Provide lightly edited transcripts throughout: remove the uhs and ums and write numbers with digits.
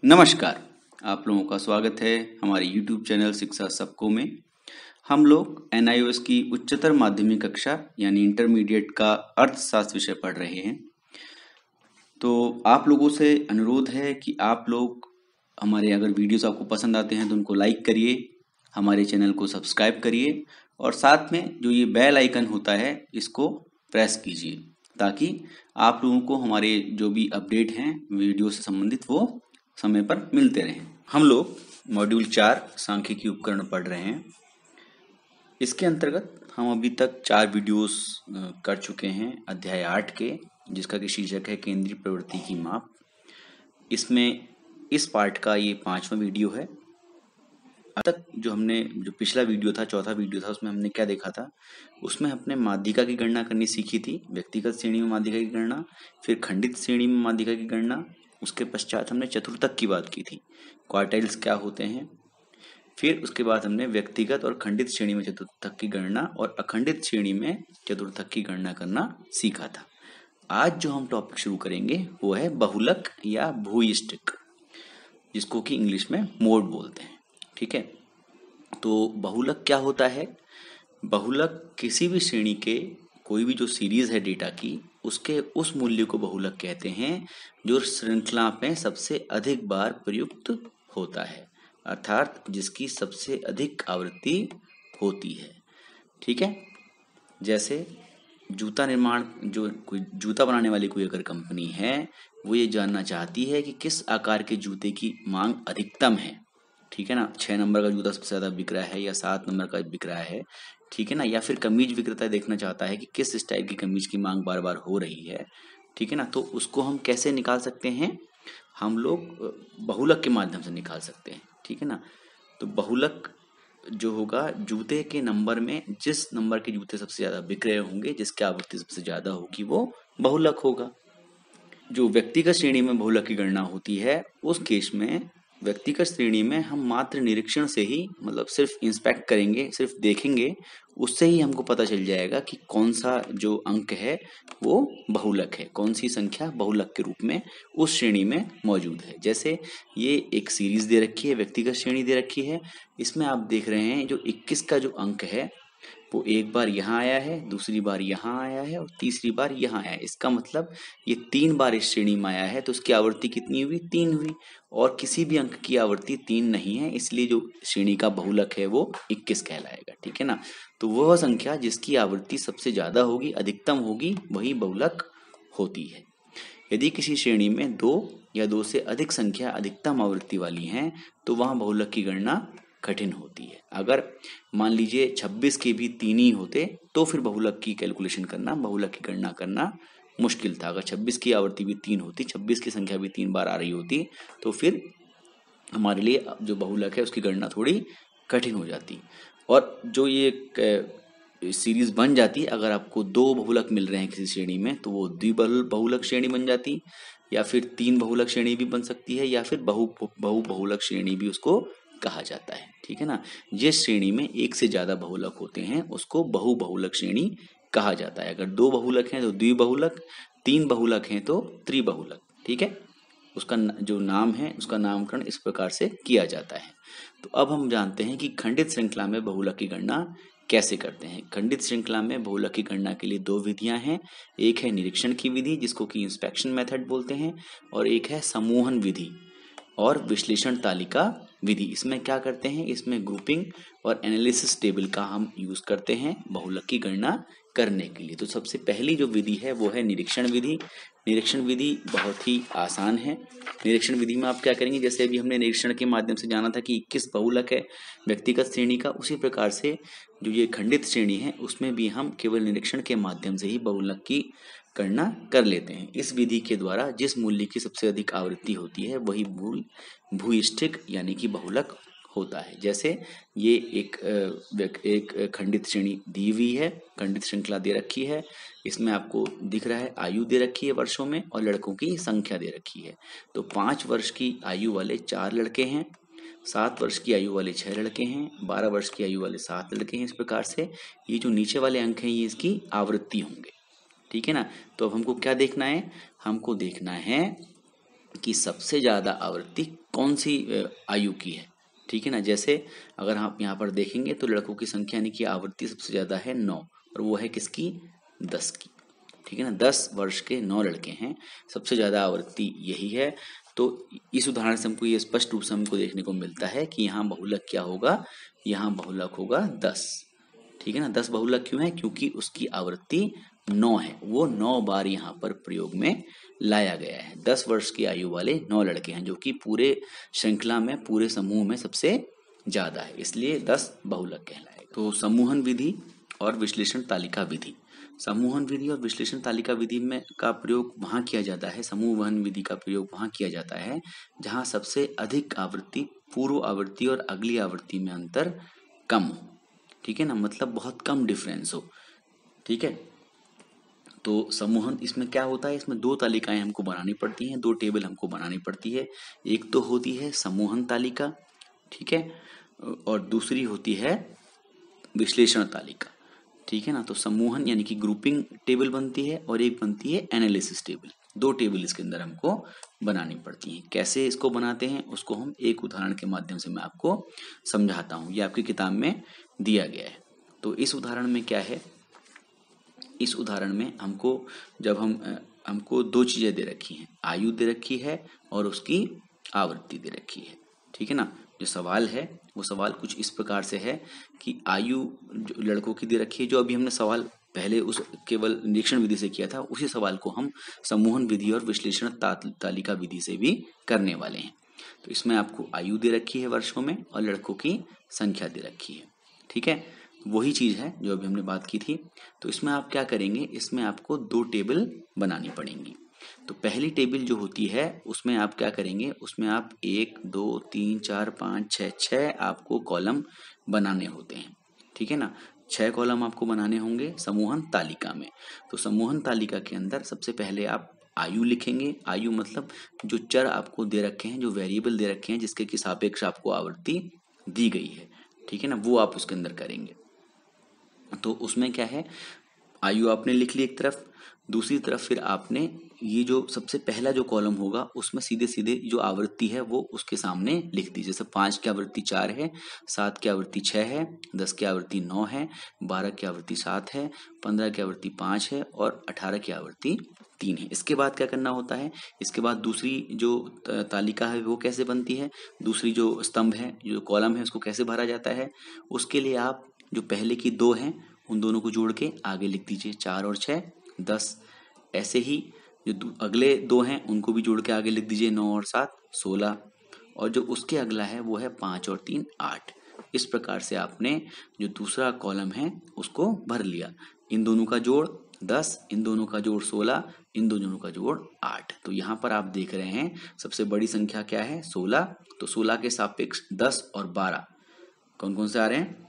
नमस्कार, आप लोगों का स्वागत है हमारे YouTube चैनल शिक्षा सबको में। हम लोग NIOS की उच्चतर माध्यमिक कक्षा यानी इंटरमीडिएट का अर्थशास्त्र विषय पढ़ रहे हैं। तो आप लोगों से अनुरोध है कि आप लोग हमारे अगर वीडियोस आपको पसंद आते हैं तो उनको लाइक करिए, हमारे चैनल को सब्सक्राइब करिए और साथ में जो ये बेल आइकन होता है इसको प्रेस कीजिए ताकि आप लोगों को हमारे जो भी अपडेट हैं वीडियो से संबंधित वो समय पर मिलते रहें। हम लोग मॉड्यूल 4 सांख्यिकी उपकरण पढ़ रहे हैं। इसके अंतर्गत हम अभी तक 4 वीडियोस कर चुके हैं अध्याय 8 के, जिसका कि शीर्षक है केंद्रीय प्रवृत्ति की माप। इसमें इस पार्ट का ये 5वां वीडियो है। अब तक जो पिछला वीडियो था, चौथा वीडियो था, उसमें हमने क्या देखा था? उसमें हमने माध्यिका की गणना करनी सीखी थी, व्यक्तिगत श्रेणी में माध्यिका की गणना, फिर खंडित श्रेणी में माध्यिका की गणना। उसके पश्चात हमने चतुर्थक की बात की थी, क्वार्टाइल्स क्या होते हैं। फिर उसके बाद हमने व्यक्तिगत और खंडित श्रेणी में चतुर्थक की गणना और अखंडित श्रेणी में चतुर्थक की गणना करना सीखा था। आज जो हम टॉपिक शुरू करेंगे वो है बहुलक या भूयिष्ठिक, जिसको कि इंग्लिश में मोड बोलते हैं। ठीक है, तो बहुलक क्या होता है? बहुलक किसी भी श्रेणी के कोई भी जो सीरीज है डेटा की, उसके उस मूल्य को बहुलक कहते हैं जो श्रृंखला में सबसे अधिक बार प्रयुक्त होता है, अर्थात जिसकी सबसे अधिक आवृत्ति होती है। ठीक है, जैसे जूता निर्माण, जो कोई जूता बनाने वाली कोई अगर कंपनी है, वो ये जानना चाहती है कि किस आकार के जूते की मांग अधिकतम है। ठीक है ना, 6 नंबर का जूता सबसे ज्यादा बिक रहा है या 7 नंबर का बिक रहा है। ठीक है ना, या फिर कमीज विक्रेता देखना चाहता है कि किस स्टाइल की कमीज की मांग बार बार हो रही है। ठीक है ना, तो उसको हम कैसे निकाल सकते हैं? हम लोग बहुलक के माध्यम से निकाल सकते हैं। ठीक है ना, तो बहुलक जो होगा, जूते के नंबर में जिस नंबर के जूते सबसे ज्यादा बिक रहे होंगे, जिसकी आवृत्ति सबसे ज्यादा होगी, वो बहुलक होगा। जो व्यक्तिगत श्रेणी में बहुलक की गणना होती है, उस केस में व्यक्तिगत श्रेणी में हम मात्र निरीक्षण से ही, मतलब सिर्फ इंस्पेक्ट करेंगे, सिर्फ देखेंगे, उससे ही हमको पता चल जाएगा कि कौन सा जो अंक है वो बहुलक है, कौन सी संख्या बहुलक के रूप में उस श्रेणी में मौजूद है। जैसे ये एक सीरीज दे रखी है, व्यक्तिगत श्रेणी दे रखी है, इसमें आप देख रहे हैं जो 21 का जो अंक है वो एक बार यहाँ आया है, दूसरी बार यहाँ आया है और तीसरी बार यहाँ आया है। इसका मतलब ये 3 बार इस श्रेणी में आया है, तो उसकी आवृत्ति कितनी हुई? 3 हुई। और किसी भी अंक की आवृत्ति 3 नहीं है, इसलिए जो श्रेणी का बहुलक है वो 21 कहलाएगा। ठीक है ना, तो वह संख्या जिसकी आवृत्ति सबसे ज्यादा होगी, अधिकतम होगी, वही बहुलक होती है। यदि किसी श्रेणी में 2 या 2 से अधिक संख्या अधिकतम आवृत्ति वाली हैं, तो वहां बहुलक की गणना कठिन होती है। अगर मान लीजिए 26 के भी 3 ही होते तो फिर बहुलक की कैलकुलेशन करना, बहुलक की गणना करना मुश्किल था। अगर 26 की आवृत्ति भी 3 होती, 26 की संख्या भी 3 बार आ रही होती, तो फिर हमारे लिए जो बहुलक है उसकी गणना थोड़ी कठिन हो जाती। और जो ये सीरीज बन जाती, अगर आपको 2 बहुलक मिल रहे हैं किसी श्रेणी में, तो वो द्विबहुलक श्रेणी बन जाती, या फिर 3 बहुलक श्रेणी भी बन सकती है, या फिर बहुलक श्रेणी भी उसको कहा जाता है। ठीक है ना, जिस श्रेणी में एक से ज्यादा बहुलक होते हैं उसको बहुबहुलक श्रेणी कहा जाता है। अगर 2 बहुलक हैं तो द्विबहुलक, 3 बहुलक हैं तो त्रिबहुलक। ठीक है, उसका जो नाम है उसका नामकरण इस प्रकार से किया जाता है। तो अब हम जानते हैं कि खंडित श्रृंखला में बहुलक की गणना कैसे करते हैं। खंडित श्रृंखला में बहुलक की गणना के लिए 2 विधियां हैं। एक है निरीक्षण की विधि, जिसको कि इंस्पेक्शन मेथड बोलते हैं, और एक है समूहन विधि और विश्लेषण तालिका विधि। इसमें क्या करते हैं? इसमें ग्रुपिंग और एनालिसिस टेबल का हम यूज करते हैं बहुलक की गणना करने के लिए। तो सबसे पहली जो विधि है वो है निरीक्षण विधि। निरीक्षण विधि बहुत ही आसान है। निरीक्षण विधि में आप क्या करेंगे? जैसे अभी हमने निरीक्षण के माध्यम से जाना था कि 21 बहुलक है व्यक्तिगत श्रेणी का, उसी प्रकार से जो ये खंडित श्रेणी है उसमें भी हम केवल निरीक्षण के माध्यम से ही बहुलक की गणना कर लेते हैं। इस विधि के द्वारा जिस मूल्य की सबसे अधिक आवृत्ति होती है वही मूल भूयिष्ठिक यानी कि बहुलक होता है। जैसे ये एक खंडित श्रेणी दी हुई है, खंडित श्रृंखला दे रखी है, इसमें आपको दिख रहा है आयु दे रखी है वर्षों में और लड़कों की संख्या दे रखी है। तो 5 वर्ष की आयु वाले 4 लड़के हैं, 7 वर्ष की आयु वाले 6 लड़के हैं, 12 वर्ष की आयु वाले 7 लड़के हैं। इस प्रकार से ये जो नीचे वाले अंक हैं ये इसकी आवृत्ति होंगे। ठीक है ना, तो अब हमको क्या देखना है? हमको देखना है कि सबसे ज्यादा आवृत्ति कौन सी आयु की है, ठीक है ना। जैसे अगर आप यहाँ पर देखेंगे तो लड़कों की संख्या यानी कि आवृत्ति सबसे ज़्यादा है 9, और वो है किसकी, 10 की, ठीक है ना। 10 वर्ष के 9 लड़के हैं, सबसे ज़्यादा आवृत्ति यही है। तो इस उदाहरण से हमको ये स्पष्ट रूप से हमको देखने को मिलता है कि यहाँ बहुलक क्या होगा, यहाँ बहुलक होगा 10, ठीक है ना। 10 बहुलक क्यों है, क्योंकि उसकी आवृत्ति 9 है, वो 9 बार यहाँ पर प्रयोग में लाया गया है। 10 वर्ष की आयु वाले 9 लड़के हैं, जो कि पूरे श्रृंखला में, पूरे समूह में सबसे ज्यादा है, इसलिए 10 बहुलक कहलाएगा। तो समूहन विधि और विश्लेषण तालिका विधि। समूहन विधि और विश्लेषण तालिका विधि में का प्रयोग वहाँ किया जाता है, समूहन विधि का प्रयोग वहाँ किया जाता है जहाँ सबसे अधिक आवृत्ति, पूर्व आवृत्ति और अगली आवृत्ति में अंतर कम हो, ठीक है ना, मतलब बहुत कम डिफरेंस हो, ठीक है। तो समूहन इसमें क्या होता है, इसमें 2 तालिकाएं हमको बनानी पड़ती हैं, 2 टेबल हमको बनानी पड़ती है। एक तो होती है समूहन तालिका, ठीक है, और दूसरी होती है विश्लेषण तालिका, ठीक है ना। तो समूहन यानी कि ग्रुपिंग टेबल बनती है और एक बनती है एनालिसिस टेबल। 2 टेबल इसके अंदर हमको बनानी पड़ती हैं। कैसे इसको बनाते हैं उसको हम एक उदाहरण के माध्यम से मैं आपको समझाता हूँ, ये आपकी किताब में दिया गया है। तो इस उदाहरण में क्या है, इस उदाहरण में हमको जब हमको 2 चीजें दे रखी हैं, आयु दे रखी है और उसकी आवृत्ति दे रखी है, ठीक है ना। जो सवाल है वो सवाल कुछ इस प्रकार से है कि आयु जो लड़कों की दे रखी है, जो अभी हमने सवाल पहले उस केवल निरीक्षण विधि से किया था, उसी सवाल को हम समूहन विधि और विश्लेषण तालिका विधि से भी करने वाले हैं। तो इसमें आपको आयु दे रखी है वर्षों में और लड़कों की संख्या दे रखी है, ठीक है। वही चीज है जो अभी हमने बात की थी। तो इसमें आप क्या करेंगे, इसमें आपको 2 टेबल बनानी पड़ेंगी। तो पहली टेबल जो होती है उसमें आप क्या करेंगे, उसमें आप 1 2 3 4 5 6 आपको कॉलम बनाने होते हैं, ठीक है ना। 6 कॉलम आपको बनाने होंगे समूहन तालिका में। तो समूहन तालिका के अंदर सबसे पहले आप आयु लिखेंगे। आयु मतलब जो चर आपको दे रखे हैं, जो वेरिएबल दे रखे हैं, जिसके की सापेक्ष आपको आवृत्ति दी गई है, ठीक है ना, वो आप उसके अंदर करेंगे। तो उसमें क्या है, आयु आपने लिख ली एक तरफ, दूसरी तरफ फिर आपने ये जो सबसे पहला जो कॉलम होगा उसमें सीधे सीधे जो आवृत्ति है वो उसके सामने लिख दी। जैसे 5 की आवृत्ति 4 है, 7 की आवृत्ति 6 है, 10 की आवृत्ति 9 है, 12 की आवृत्ति 7 है, 15 की आवृत्ति 5 है और 18 की आवृत्ति 3 है। इसके बाद क्या करना होता है, इसके बाद दूसरी जो तालिका है वो कैसे बनती है, दूसरी जो स्तंभ है, जो कॉलम है, उसको कैसे भरा जाता है। उसके लिए आप जो पहले की 2 हैं उन दोनों को जोड़ के आगे लिख दीजिए, 4 और 6 10। ऐसे ही जो अगले 2 हैं उनको भी जोड़ के आगे लिख दीजिए, 9 और 7 16, और जो उसके अगला है वो है 5 और 3 8। इस प्रकार से आपने जो दूसरा कॉलम है उसको भर लिया। इन दोनों का जोड़ 10, इन दोनों का जोड़ 16, इन दोनों का जोड़ 8। तो यहाँ पर आप देख रहे हैं सबसे बड़ी संख्या क्या है, 16। तो 16 के सापेक्ष 10 और 12 कौन कौन से आ रहे हैं,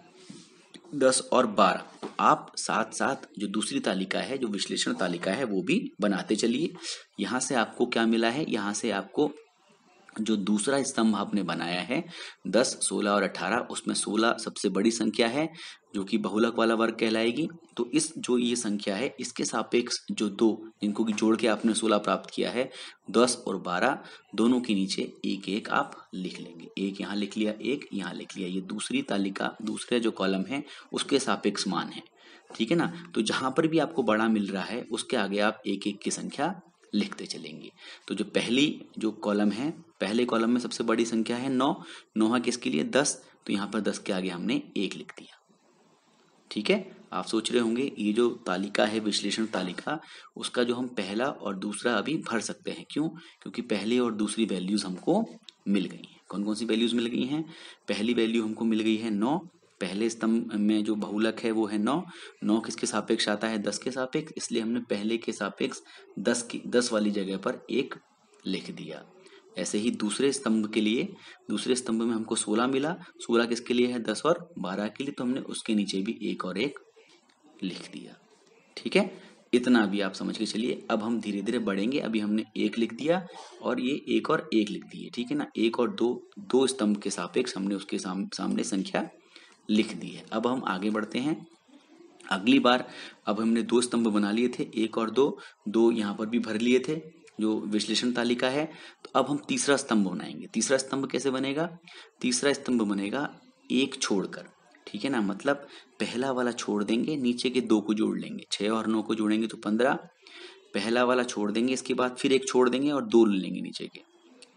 10 और 12। तो आप साथ साथ जो दूसरी तालिका है, जो विश्लेषण तालिका है, वो भी बनाते चलिए। यहाँ से आपको क्या मिला है, यहाँ से आपको जो दूसरा स्तंभ आपने बनाया है 10 16 और 18, उसमें 16 सबसे बड़ी संख्या है जो कि बहुलक वाला वर्ग कहलाएगी। तो इस जो ये संख्या है इसके सापेक्ष जो 2 जिनको की जोड़ के आपने 16 प्राप्त किया है, 10 और 12 दोनों के नीचे 1 1 आप लिख लेंगे। 1 यहाँ लिख लिया, 1 यहाँ लिख लिया। ये दूसरी तालिका, दूसरा जो कॉलम है उसके सापेक्ष मान है, ठीक है ना। तो जहां पर भी आपको बड़ा मिल रहा है उसके आगे आप 1 1 की संख्या लिखते चलेंगे। तो जो पहली जो कॉलम है, पहले कॉलम में सबसे बड़ी संख्या है 9, 9 है किसके लिए, 10। तो यहाँ पर 10 के आगे हमने 1 लिख दिया, ठीक है। आप सोच रहे होंगे ये जो तालिका है विश्लेषण तालिका, उसका जो हम पहला और दूसरा अभी भर सकते हैं, क्यों, क्योंकि पहले और दूसरी वैल्यूज हमको मिल गई हैं। कौन कौन सी वैल्यूज मिल गई हैं, पहली वैल्यू हमको मिल गई है 9, पहले स्तंभ में जो बहुलक है वो है 9, 9 किसके सापेक्ष आता है, 10 के सापेक्ष, इसलिए हमने पहले के सापेक्ष 10 वाली जगह पर 1 लिख दिया। ऐसे ही दूसरे स्तंभ के लिए, दूसरे स्तंभ में हमको 16 मिला, 16 किसके लिए है, 10 और 12 के लिए, तो हमने उसके नीचे भी 1 और 1 लिख दिया, ठीक है। इतना भी आप समझ के चलिए। अब हम धीरे धीरे बढ़ेंगे। अभी हमने 1 लिख दिया और ये 1 और 1 लिख दिए, ठीक है ना। 1 और 2, 2 स्तंभ के सापेक्ष हमने उसके सामने संख्या लिख दी है। अब हम आगे बढ़ते हैं अगली बार। अब हमने 2 स्तंभ बना लिए थे, 1 और 2, 2 यहाँ पर भी भर लिए थे, जो विश्लेषण तालिका है। तो अब हम तीसरा स्तंभ बनाएंगे। तीसरा स्तंभ कैसे बनेगा? तीसरा स्तंभ बनेगा एक छोड़कर, ठीक है ना, मतलब पहला वाला छोड़ देंगे, नीचे के दो को जोड़ लेंगे, 6 और 9 को जोड़ेंगे तो 15, पहला वाला छोड़ देंगे, इसके बाद फिर एक छोड़ देंगे और दो ले लेंगे नीचे के,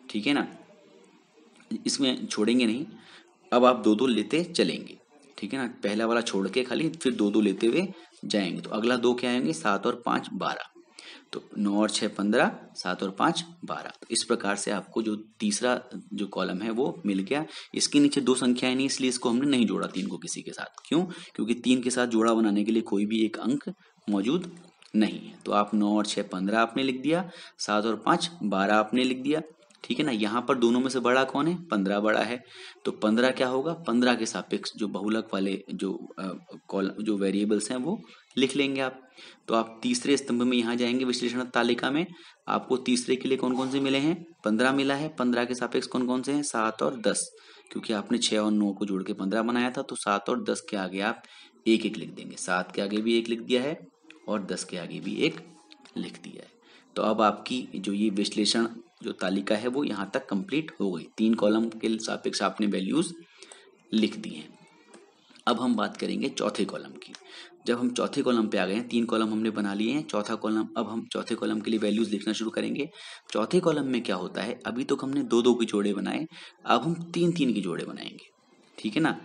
ठीक है ना, इसमें छोड़ेंगे नहीं, अब आप दो दो लेते चलेंगे, ठीक है ना, पहला वाला छोड़ के खाली फिर दो दो लेते हुए जाएंगे। तो अगला दो क्या आएंगे? 7 और 5 12, तो 9 और 6 15, 7 और 5 12। तो इस प्रकार से आपको जो तीसरा जो कॉलम है वो मिल गया। इसके नीचे दो संख्याएं नहीं, इसलिए इसको हमने नहीं जोड़ा 3 को किसी के साथ। क्यों? क्योंकि 3 के साथ जोड़ा बनाने के लिए कोई भी एक अंक मौजूद नहीं है। तो आप 9 और 6 15 आपने लिख दिया, 7 और 5 12 आपने लिख दिया, ठीक है ना। यहाँ पर दोनों में से बड़ा कौन है? 15 बड़ा है। तो 15 क्या होगा? 15 के सापेक्ष जो बहुलक वाले जो वेरिएबल्स हैं वो लिख लेंगे आप। तो आप तीसरे स्तंभ में यहाँ जाएंगे विश्लेषण तालिका में, आपको तीसरे के लिए कौन कौन से मिले हैं? 15 मिला है। 15 के सापेक्ष कौन कौन से हैं? 7 और 10, क्योंकि आपने 6 और 9 को जोड़ के 15 बनाया था। तो 7 और 10 के आगे आप एक एक लिख देंगे। 7 के आगे भी एक लिख दिया है और 10 के आगे भी एक लिख दिया है। तो अब आपकी जो ये विश्लेषण जो तालिका है वो यहाँ तक कंप्लीट हो गई। 3 कॉलम के सापेक्ष आपने वैल्यूज लिख दी हैं। अब हम बात करेंगे चौथे कॉलम की। जब हम चौथे कॉलम पे आ गए हैं, 3 कॉलम हमने बना लिए हैं, चौथा कॉलम, अब हम चौथे कॉलम के लिए वैल्यूज लिखना शुरू करेंगे। चौथे कॉलम में क्या होता है? अभी तो हमने 2-2 के जोड़े बनाए, अब हम 3-3 के जोड़े बनाएंगे, ठीक है ना।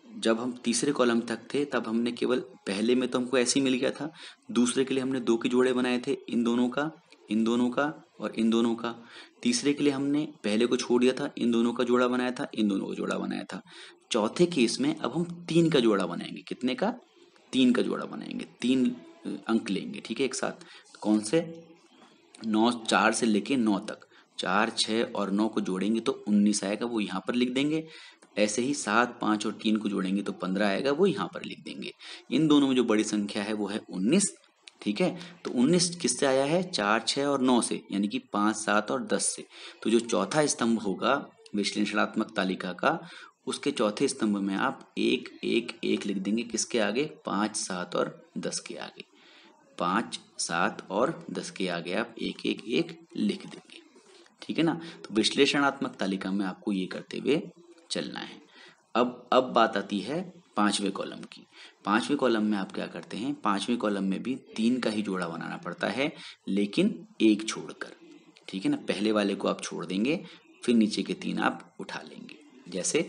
जब हम तीसरे कॉलम तक थे तब हमने केवल, पहले में तो हमको ऐसे ही मिल गया था, दूसरे के लिए हमने 2 के जोड़े बनाए थे, इन दोनों का, इन दोनों का और इन दोनों का। तीसरे के लिए हमने पहले को छोड़ दिया था, इन दोनों का जोड़ा बनाया था, इन दोनों का जोड़ा बनाया था। चौथे केस में अब हम 3 का जोड़ा बनाएंगे। कितने का? 3 का जोड़ा बनाएंगे, 3 अंक लेंगे, ठीक है, एक साथ। कौन से? 9, 4 से लेके 9 तक, 4, 6 और 9 को जोड़ेंगे तो 19 आएगा, वो यहाँ पर लिख देंगे। ऐसे ही 7, 5 और 3 को जोड़ेंगे तो 15 आएगा, वो यहाँ पर लिख देंगे। इन दोनों में जो बड़ी संख्या है वो है 19, ठीक है। तो 19 किससे आया है? 4, 6 और 9 से, यानी कि 5, 7 और 10 से। तो जो चौथा स्तंभ होगा विश्लेषणात्मक तालिका का, उसके चौथे स्तंभ में आप 1 1 1 लिख देंगे। किसके आगे? 5, 7 और 10 के आगे। 5, 7 और 10 के आगे आप 1 1 1 लिख देंगे, ठीक है ना। तो विश्लेषणात्मक तालिका में आपको ये करते हुए चलना है। अब बात आती है पांचवें कॉलम की। पांचवें कॉलम में आप क्या करते हैं? पांचवें कॉलम में भी 3 का ही जोड़ा बनाना पड़ता है, लेकिन एक छोड़कर, ठीक है ना। पहले वाले को आप छोड़ देंगे, फिर नीचे के 3 आप उठा लेंगे। जैसे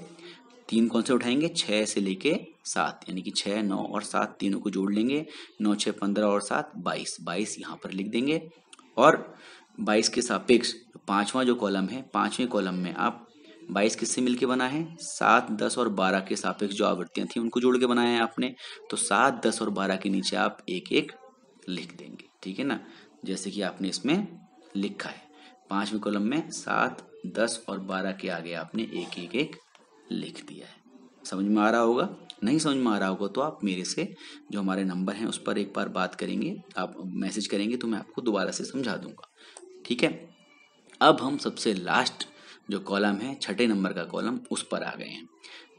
3 कौन से उठाएंगे? 6 से लेके 7, यानी कि 6, 9 और 7 तीनों को जोड़ लेंगे। 9, 6, 15 और 7 22, 22 यहाँ पर लिख देंगे। और 22 के सापेक्ष पांचवा जो कॉलम है, पांचवें कॉलम में आप 22 किससे मिलके बना है? 7, 10 और 12 के सापेक्ष जो आवृत्तियां थी उनको जोड़ के बनाया है आपने। तो 7, 10 और 12 के नीचे आप 1 1 लिख देंगे, ठीक है ना, जैसे कि आपने इसमें लिखा है। पांचवें कॉलम में 7, 10 और 12 के आगे आपने 1 1 1 लिख दिया है। समझ में आ रहा होगा? नहीं समझ में आ रहा होगा तो आप मेरे से जो हमारे नंबर हैं उस पर एक बार बात करेंगे, आप मैसेज करेंगे तो मैं आपको दोबारा से समझा दूंगा, ठीक है। अब हम सबसे लास्ट जो कॉलम है, छठे नंबर का कॉलम, उस पर आ गए हैं,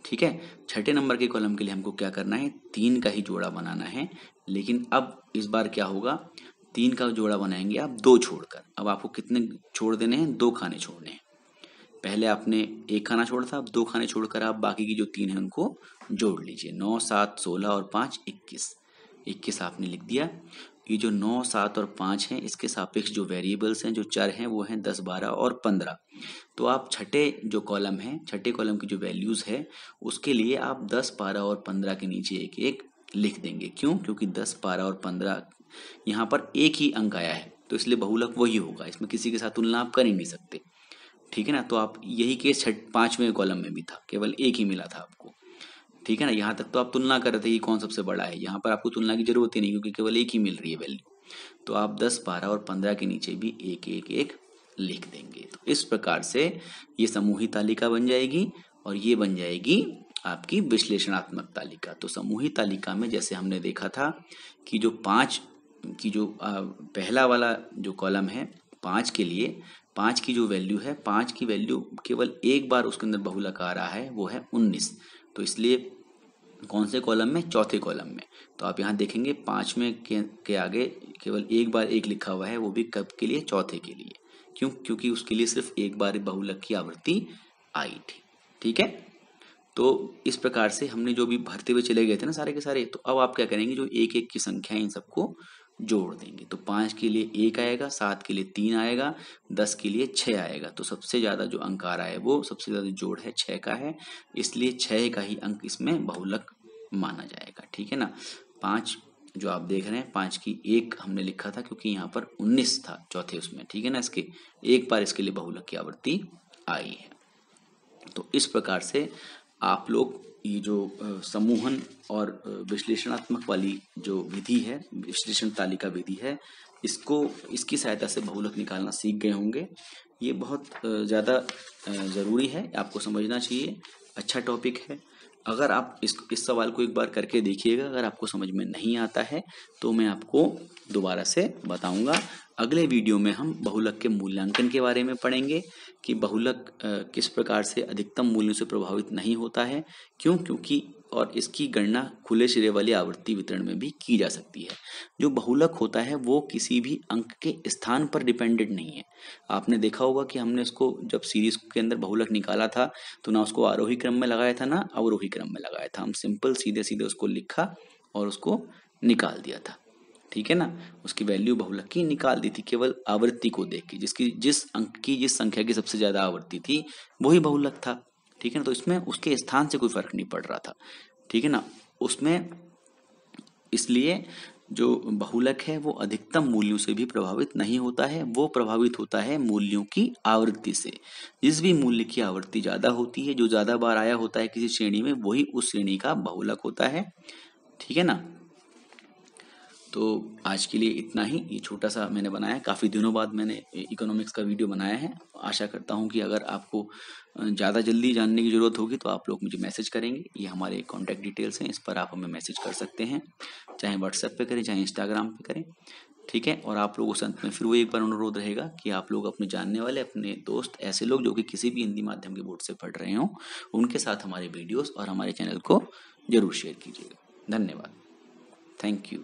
ठीक है। छठे नंबर के कॉलम के लिए हमको क्या करना है? 3 का ही जोड़ा बनाना है, लेकिन अब इस बार क्या होगा? 3 का जोड़ा बनाएंगे आप 2 छोड़कर। अब आपको कितने छोड़ देने हैं? 2 खाने छोड़ने हैं। पहले आपने 1 खाना छोड़ा था, अब 2 खाने छोड़कर आप बाकी की जो 3 है उनको जोड़ लीजिए। 9, 7, 16 और 5 21, 21 आपने लिख दिया। ये जो 9, 7 और 5 हैं, इसके सापेक्ष जो वेरिएबल्स हैं, जो चर हैं, वो हैं 10, 12 और 15। तो आप छठे जो कॉलम है, छठे कॉलम की जो वैल्यूज है, उसके लिए आप 10, 12 और 15 के नीचे 1 1 लिख देंगे। क्यों? क्योंकि 10, 12 और 15 यहाँ पर एक ही अंक आया है, तो इसलिए बहुलक वही होगा, इसमें किसी के साथ तुलना आप कर ही नहीं सकते, ठीक है ना। तो आप यही केस पांचवें कॉलम में भी था, केवल एक ही मिला था आपको, ठीक है ना। यहाँ तक तो आप तुलना कर रहे थे कि कौन सबसे बड़ा है, यहाँ पर आपको तुलना की जरूरत ही नहीं, क्योंकि केवल एक ही मिल रही है वैल्यू। तो आप 10, 12 और 15 के नीचे भी 1 1 1 लिख देंगे। तो इस प्रकार से ये समूही तालिका बन जाएगी और ये बन जाएगी आपकी विश्लेषणात्मक तालिका। तो समूही तालिका में जैसे हमने देखा था कि जो 5 की जो पहला वाला जो कॉलम है, 5 के लिए 5 की जो वैल्यू है, 5 की वैल्यू केवल एक बार उसके अंदर बहुलक आ रहा है, वो है 19। तो इसलिए कौन से कॉलम में? चौथे कॉलम में। तो आप यहाँ देखेंगे 5 में के आगे केवल एक बार 1 लिखा हुआ है, वो भी कब के लिए? चौथे के लिए। क्योंकि उसके लिए सिर्फ एक बार बहुलक की आवृत्ति आई थी। ठीक है, तो इस प्रकार से हमने जो भी भरते हुए चले गए थे ना सारे के सारे, तो अब आप क्या करेंगे, जो एक एक की संख्या है इन सबको जोड़ देंगे। तो 5 के लिए 1 आएगा, 7 के लिए 3 आएगा, 10 के लिए 6 आएगा। तो सबसे ज्यादा जो अंक आ रहा है वो सबसे ज्यादा जोड़ है 6 का है, इसलिए 6 का ही अंक इसमें बहुलक माना जाएगा। ठीक है ना। 5 जो आप देख रहे हैं, 5 की 1 हमने लिखा था क्योंकि यहाँ पर 19 था चौथे उसमें। ठीक है ना, इसके एक बार इसके लिए बहुलक की आवृत्ति आई है। तो इस प्रकार से आप लोग ये जो समूहन और विश्लेषणात्मक वाली जो विधि है, विश्लेषण तालिका विधि है, इसकी सहायता से बहुलक निकालना सीख गए होंगे। ये बहुत ज़्यादा ज़रूरी है, आपको समझना चाहिए। अच्छा टॉपिक है। अगर आप इस सवाल को एक बार करके देखिएगा, अगर आपको समझ में नहीं आता है तो मैं आपको दोबारा से बताऊंगा। अगले वीडियो में हम बहुलक के मूल्यांकन के बारे में पढ़ेंगे कि बहुलक किस प्रकार से अधिकतम मूल्यों से प्रभावित नहीं होता है, क्योंकि और इसकी गणना खुले सिरे वाली आवर्ती वितरण में भी की जा सकती है। जो बहुलक होता है वो किसी भी अंक के स्थान पर डिपेंडेंट नहीं है। आपने देखा होगा कि हमने उसको जब सीरीज के अंदर बहुलक निकाला था तो ना उसको आरोही क्रम में लगाया था ना अवरोही क्रम में लगाया था। हम सिंपल सीधे सीधे उसको लिखा और उसको निकाल दिया था। ठीक है ना, उसकी वैल्यू बहुलक की निकाल दी थी केवल आवृत्ति को देख के, जिसकी जिस अंक की जिस संख्या की सबसे ज्यादा आवृत्ति थी वही बहुलक था। ठीक है ना, तो इसमें उसके स्थान से कोई फर्क नहीं पड़ रहा था। ठीक है ना, उसमें इसलिए जो बहुलक है वो अधिकतम मूल्यों से भी प्रभावित नहीं होता है, वो प्रभावित होता है मूल्यों की आवृत्ति से। जिस भी मूल्य की आवृत्ति ज्यादा होती है, जो ज्यादा बार आया होता है किसी श्रेणी में, वही उस श्रेणी का बहुलक होता है। ठीक है ना, तो आज के लिए इतना ही। ये छोटा सा मैंने बनाया, काफ़ी दिनों बाद मैंने इकोनॉमिक्स का वीडियो बनाया है। आशा करता हूँ कि अगर आपको ज़्यादा जल्दी जानने की ज़रूरत होगी तो आप लोग मुझे मैसेज करेंगे। ये हमारे कॉन्टैक्ट डिटेल्स हैं, इस पर आप हमें मैसेज कर सकते हैं, चाहे व्हाट्सएप पे करें चाहे इंस्टाग्राम पे करें। ठीक है, और आप लोगों से अंत में फिर वो एक बार अनुरोध रहेगा कि आप लोग अपने जानने वाले, अपने दोस्त, ऐसे लोग जो कि किसी भी हिंदी माध्यम के बोर्ड से पढ़ रहे हों, उनके साथ हमारे वीडियोज़ और हमारे चैनल को जरूर शेयर कीजिएगा। धन्यवाद। Thank you.